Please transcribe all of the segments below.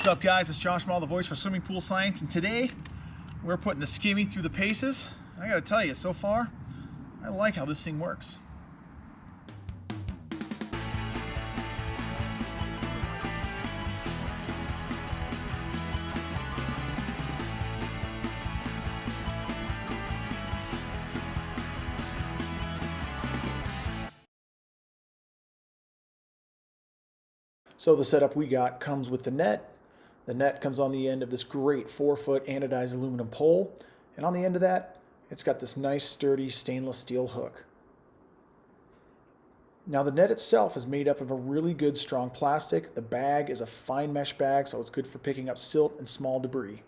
What's up, guys? It's Josh Mall, the voice for Swimming Pool Science, and today we're putting the Skimmie through the paces. I gotta tell you, so far, I like how this thing works. So the setup we got comes with the net. The net comes on the end of this great 4-foot anodized aluminum pole, and on the end of that, it's got this nice sturdy stainless steel hook. Now the net itself is made up of a really good strong plastic. The bag is a fine mesh bag, so it's good for picking up silt and small debris.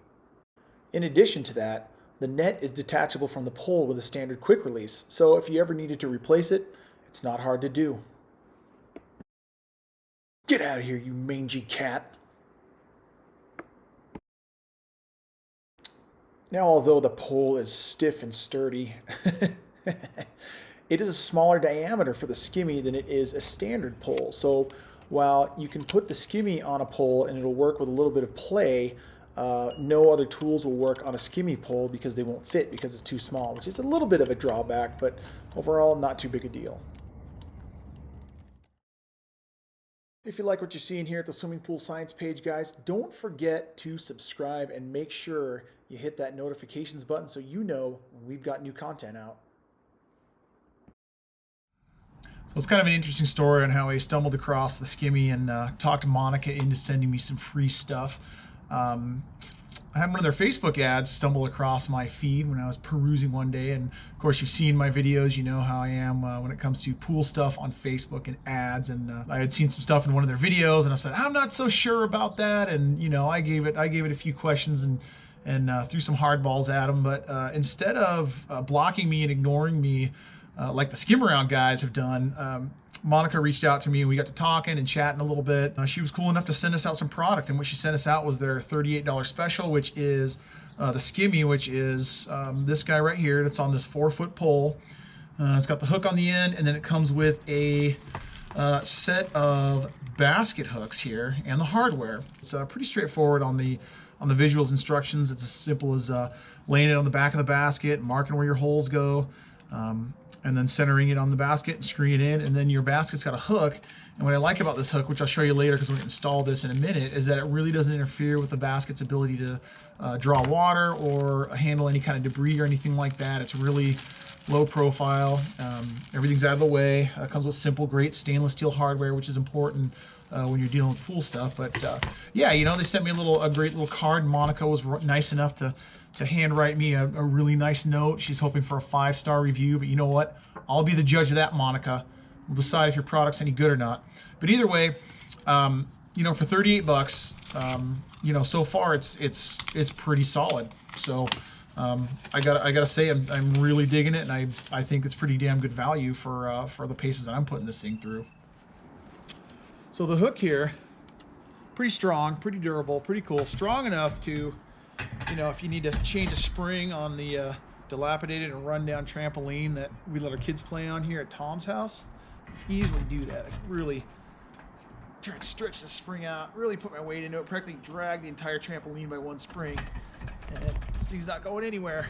In addition to that, the net is detachable from the pole with a standard quick release, so if you ever needed to replace it, it's not hard to do. Get out of here, you mangy cat. Now, although the pole is stiff and sturdy, it is a smaller diameter for the Skimmie than it is a standard pole. So while you can put the Skimmie on a pole and it'll work with a little bit of play, no other tools will work on a Skimmie pole because they won't fit because it's too small, which is a little bit of a drawback, but overall not too big a deal. If you like what you're seeing here at the Swimming Pool Science page, guys, don't forget to subscribe and make sure you hit that notifications button so you know when we've got new content out. So it's kind of an interesting story on how I stumbled across the Skimmie and talked Monica into sending me some free stuff. I had one of their Facebook ads stumble across my feed when I was perusing one day, and of course you've seen my videos, you know how I am when it comes to pool stuff on Facebook and ads, and I had seen some stuff in one of their videos and I said, I'm not so sure about that, and you know, I gave it a few questions and threw some hardballs at them, but instead of blocking me and ignoring me like the skim around guys have done, Monica reached out to me and we got to talking and chatting a little bit. She was cool enough to send us out some product, and what she sent us out was their $38 special, which is the Skimmie, which is this guy right here that's on this 4-foot pole. It's got the hook on the end, and then it comes with a set of basket hooks here and the hardware. It's pretty straightforward on the visuals instructions. It's as simple as laying it on the back of the basket, marking where your holes go, and then centering it on the basket and screwing it in, and then your basket's got a hook. And what I like about this hook, which I'll show you later because we're going to install this in a minute, is that it really doesn't interfere with the basket's ability to draw water or handle any kind of debris or anything like that. It's really low profile. Everything's out of the way. It comes with simple, great stainless steel hardware, which is important when you're dealing with pool stuff. But yeah, you know, they sent me a great little card. Monica was nice enough to handwrite me a really nice note. She's hoping for a 5-star review, but you know what? I'll be the judge of that, Monica. We'll decide if your product's any good or not. But either way, you know, for 38 bucks, you know, so far it's pretty solid. So I gotta say I'm really digging it, and I think it's pretty damn good value for the paces that I'm putting this thing through. So the hook here, pretty strong, pretty durable, pretty cool. Strong enough to, you know, if you need to change a spring on the dilapidated and run-down trampoline that we let our kids play on here at Tom's house, easily do that. I can really try and stretch the spring out, really put my weight into it, practically drag the entire trampoline by one spring, and this thing's not going anywhere.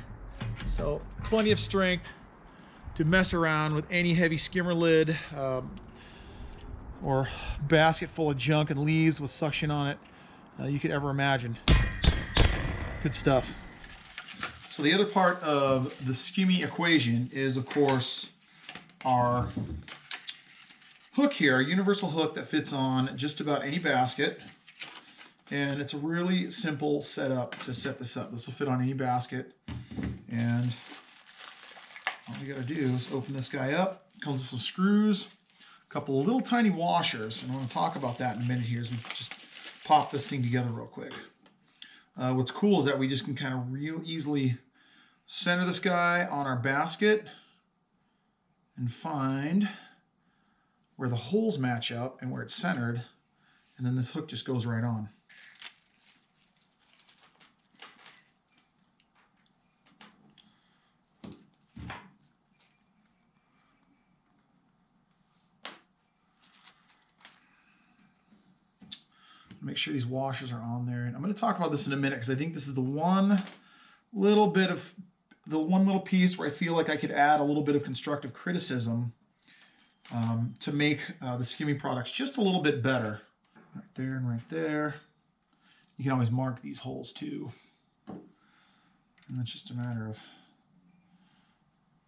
So plenty of strength to mess around with any heavy skimmer lid or basket full of junk and leaves with suction on it you could ever imagine. Good stuff. So the other part of the Skimmie equation is, of course, our hook here, a universal hook that fits on just about any basket. And it's a really simple setup to set this up. This will fit on any basket. And all you gotta do is open this guy up. It comes with some screws, a couple of little tiny washers, and I want to talk about that in a minute here as we just pop this thing together real quick. What's cool is that we just can kind of real easily center this guy on our basket and find where the holes match up and where it's centered, and then this hook just goes right on. Make make sure these washers are on there. And I'm going to talk about this in a minute because I think this is the one little piece where I feel like I could add a little bit of constructive criticism to make the Skimmie products just a little bit better. Right there and right there. You can always mark these holes too. And it's just a matter of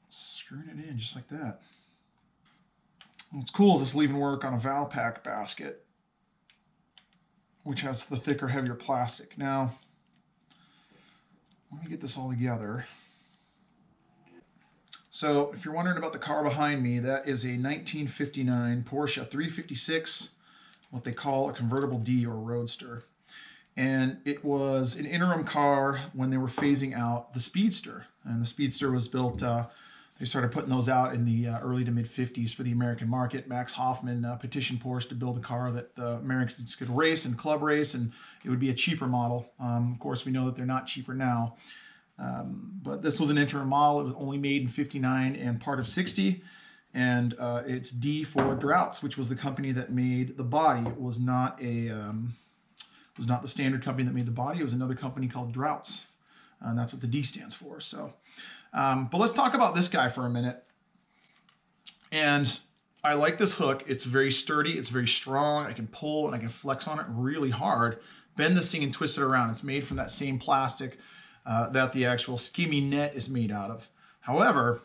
screwing it in just like that. What's cool is this will even work on a Valpak basket, which has the thicker, heavier plastic. Now, let me get this all together. So, if you're wondering about the car behind me, that is a 1959 Porsche 356, what they call a convertible D or roadster. And it was an interim car when they were phasing out the Speedster. And the Speedster was built, they started putting those out in the early to mid 50s for the American market. Max Hoffman petitioned Porsche to build a car that the Americans could race and club race, and it would be a cheaper model. Of course, we know that they're not cheaper now. But this was an interim model. It was only made in 59 and part of 60. And it's D for Droughts, which was the company that made the body. It was not the standard company that made the body. It was another company called Droughts. And that's what the D stands for. So, but let's talk about this guy for a minute. And I like this hook. It's very sturdy. It's very strong. I can pull and I can flex on it really hard. Bend this thing and twist it around. It's made from that same plastic that the actual Skimmie net is made out of. However,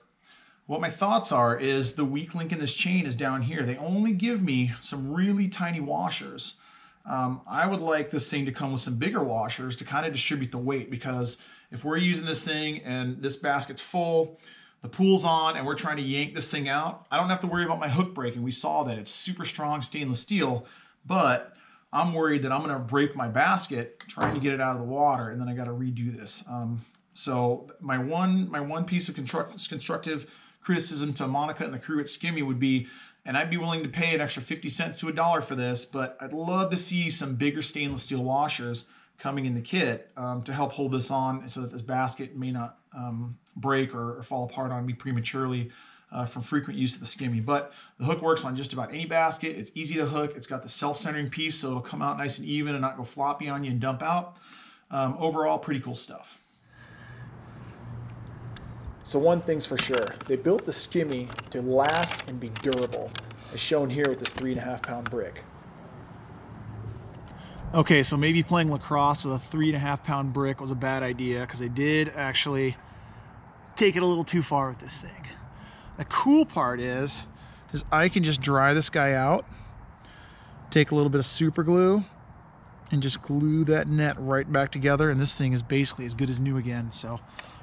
what my thoughts are is the weak link in this chain is down here. They only give me some really tiny washers. I would like this thing to come with some bigger washers to kind of distribute the weight, because if we're using this thing and this basket's full, the pool's on, and we're trying to yank this thing out, I don't have to worry about my hook breaking. We saw that it's super strong stainless steel, but I'm worried that I'm going to break my basket trying to get it out of the water, and then I got to redo this. So my one piece of constructive criticism to Monica and the crew at Skimmie would be, and I'd be willing to pay an extra 50 cents to $1 for this, but I'd love to see some bigger stainless steel washers coming in the kit to help hold this on so that this basket may not break or fall apart on me prematurely from frequent use of the Skimmie. But the hook works on just about any basket. It's easy to hook. It's got the self-centering piece, so it'll come out nice and even and not go floppy on you and dump out. Overall, pretty cool stuff. So one thing's for sure, they built the Skimmie to last and be durable, as shown here with this 3.5 pound brick. Okay, so maybe playing lacrosse with a 3.5 pound brick was a bad idea, because they did actually take it a little too far with this thing. The cool part is I can just dry this guy out, take a little bit of super glue, and just glue that net right back together, and this thing is basically as good as new again. So,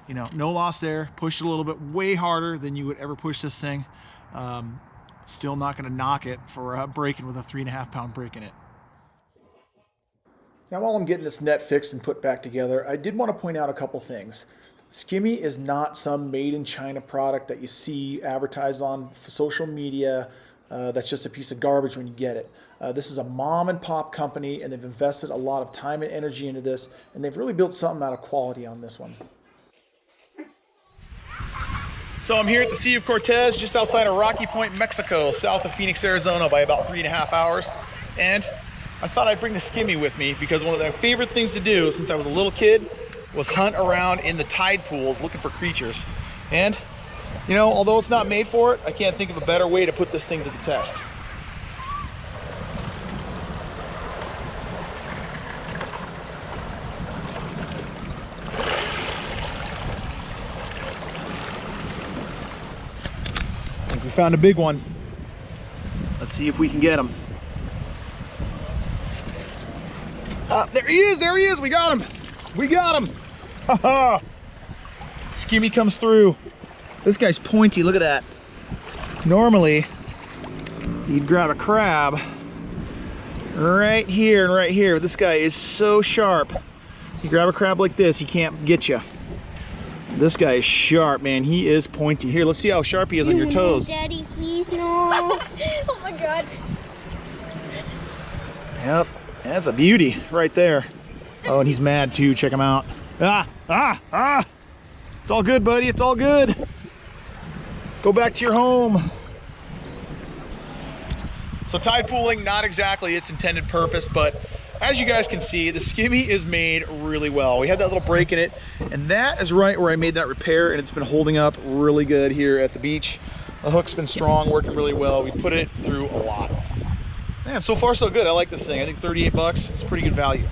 you know, no loss there. Pushed it a little bit way harder than you would ever push this thing. Still not going to knock it for breaking with a 3.5 pound brick in it. Now, while I'm getting this net fixed and put back together, I did want to point out a couple things. Skimmie is not some made in China product that you see advertised on social media that's just a piece of garbage when you get it. This is a mom and pop company, and they've invested a lot of time and energy into this, and they've really built something out of quality on this one. So I'm here at the Sea of Cortez, just outside of Rocky Point, Mexico, south of Phoenix, Arizona by about 3.5 hours. And I thought I'd bring the Skimmie with me because one of my favorite things to do since I was a little kid was hunt around in the tide pools looking for creatures. And, you know, although it's not made for it, I can't think of a better way to put this thing to the test. I think we found a big one. Let's see if we can get him. There he is, we got him. We got him. Ha-ha. Skimmie comes through. This guy's pointy, look at that. Normally, you'd grab a crab right here and right here. This guy is so sharp. You grab a crab like this, he can't get you. This guy is sharp, man. He is pointy. Here, let's see how sharp he is on your toes. Daddy, please, no. Oh my God. Yep, that's a beauty right there. Oh, and he's mad too. Check him out. It's all good, buddy. It's all good. Go back to your home. So tide pooling, not exactly its intended purpose, but as you guys can see, the Skimmie is made really well. We had that little break in it, and that is right where I made that repair, and it's been holding up really good here at the beach. The hook's been strong, working really well. We put it through a lot. Man, so far so good. I like this thing. I think 38 bucks is pretty good value.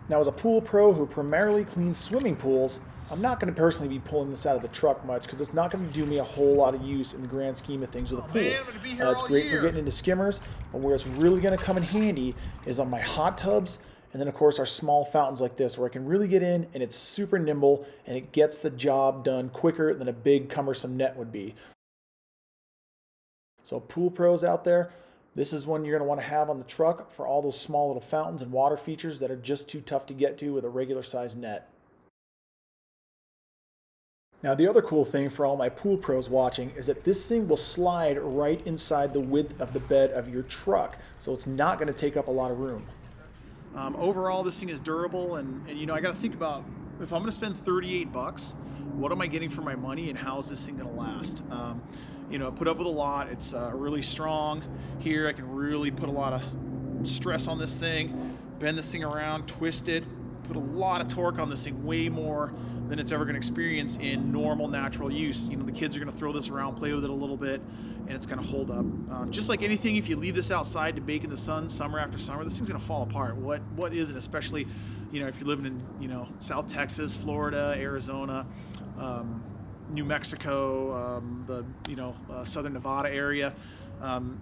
Now, as a pool pro who primarily cleans swimming pools, I'm not going to personally be pulling this out of the truck much because it's not going to do me a whole lot of use in the grand scheme of things with a pool. It's great for getting into skimmers, but where it's really going to come in handy is on my hot tubs, and then of course our small fountains like this, where I can really get in and it's super nimble and it gets the job done quicker than a big cumbersome net would be. So pool pros out there, this is one you're going to want to have on the truck for all those small little fountains and water features that are just too tough to get to with a regular size net. Now, the other cool thing for all my pool pros watching is that this thing will slide right inside the width of the bed of your truck, so it's not going to take up a lot of room. Overall, this thing is durable, and you know, I got to think about, if I'm going to spend 38 bucks, what am I getting for my money, and how is this thing going to last? You know, put up with a lot. It's really strong here. I can really put a lot of stress on this thing, bend this thing around, twist it, put a lot of torque on this thing, way more than it's ever going to experience in normal natural use. You know, the kids are going to throw this around, play with it a little bit, and it's going to hold up. Just like anything, if you leave this outside to bake in the sun summer after summer, this thing's going to fall apart. What is it? Especially, you know, if you're living in, you know, South Texas, Florida, Arizona, New Mexico, the, you know, Southern Nevada area.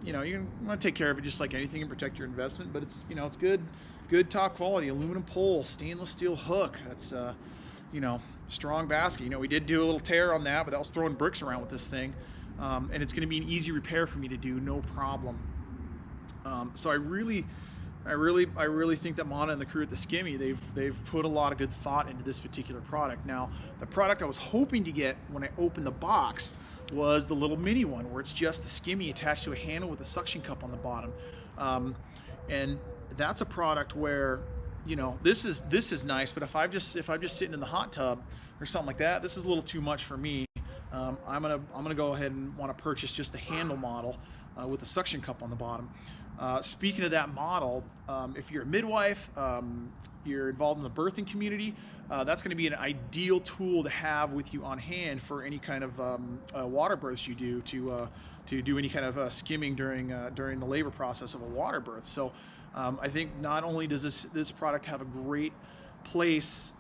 You know, you want to take care of it just like anything and protect your investment, but it's, you know, it's good top quality aluminum pole, stainless steel hook. That's you know, strong basket. You know, we did do a little tear on that, but that was throwing bricks around with this thing, and it's going to be an easy repair for me to do, no problem. So I really think that Mana and the crew at the Skimmie, they've put a lot of good thought into this particular product. Now, the product I was hoping to get when I opened the box was the little mini one, where it's just the Skimmie attached to a handle with a suction cup on the bottom, and that's a product where, you know, this is nice, but if I'm just sitting in the hot tub or something like that, this is a little too much for me. I'm gonna go ahead and want to purchase just the handle model with the suction cup on the bottom. Speaking of that model, if you're a midwife, you're involved in the birthing community, that's going to be an ideal tool to have with you on hand for any kind of water births you do, to do any kind of skimming during the labor process of a water birth. So I think not only does this product have a great place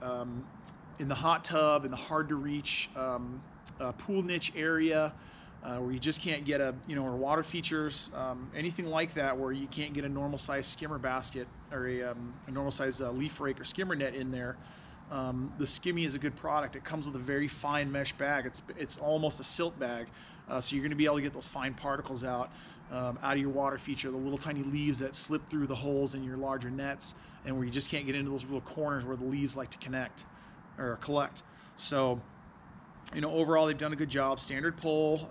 in the hot tub, in the hard to reach pool niche area, where you just can't get or water features, anything like that, where you can't get a normal size skimmer basket or a normal size leaf rake or skimmer net in there. The Skimmie is a good product. It comes with a very fine mesh bag. It's almost a silt bag, so you're going to be able to get those fine particles out of your water feature, the little tiny leaves that slip through the holes in your larger nets, and where you just can't get into those little corners where the leaves like to connect or collect. So, you know, overall they've done a good job. Standard pole,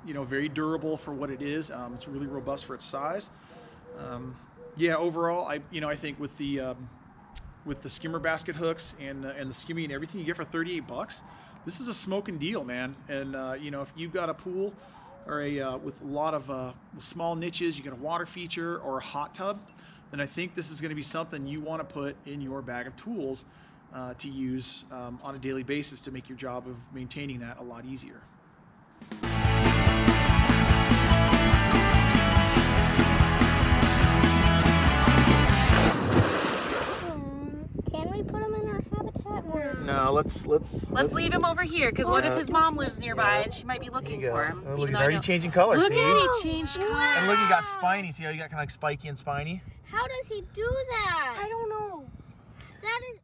you know, very durable for what it is. It's really robust for its size. Yeah, overall, I think with the skimmer basket hooks and the Skimmie and everything you get for 38 bucks, this is a smoking deal, man. And you know, if you've got a pool or with a lot of small niches, you got a water feature or a hot tub, then I think this is going to be something you want to put in your bag of tools to use on a daily basis to make your job of maintaining that a lot easier. Can we put him in our habitat? Or? No, let's leave him over here, because what if his mom lives nearby and she might be looking for him? Oh, look, he's already changing colors. Look see? at it, he changed color. And look, he got spiny. See how he got kind of like spiky and spiny? How does he do that? I don't know. That is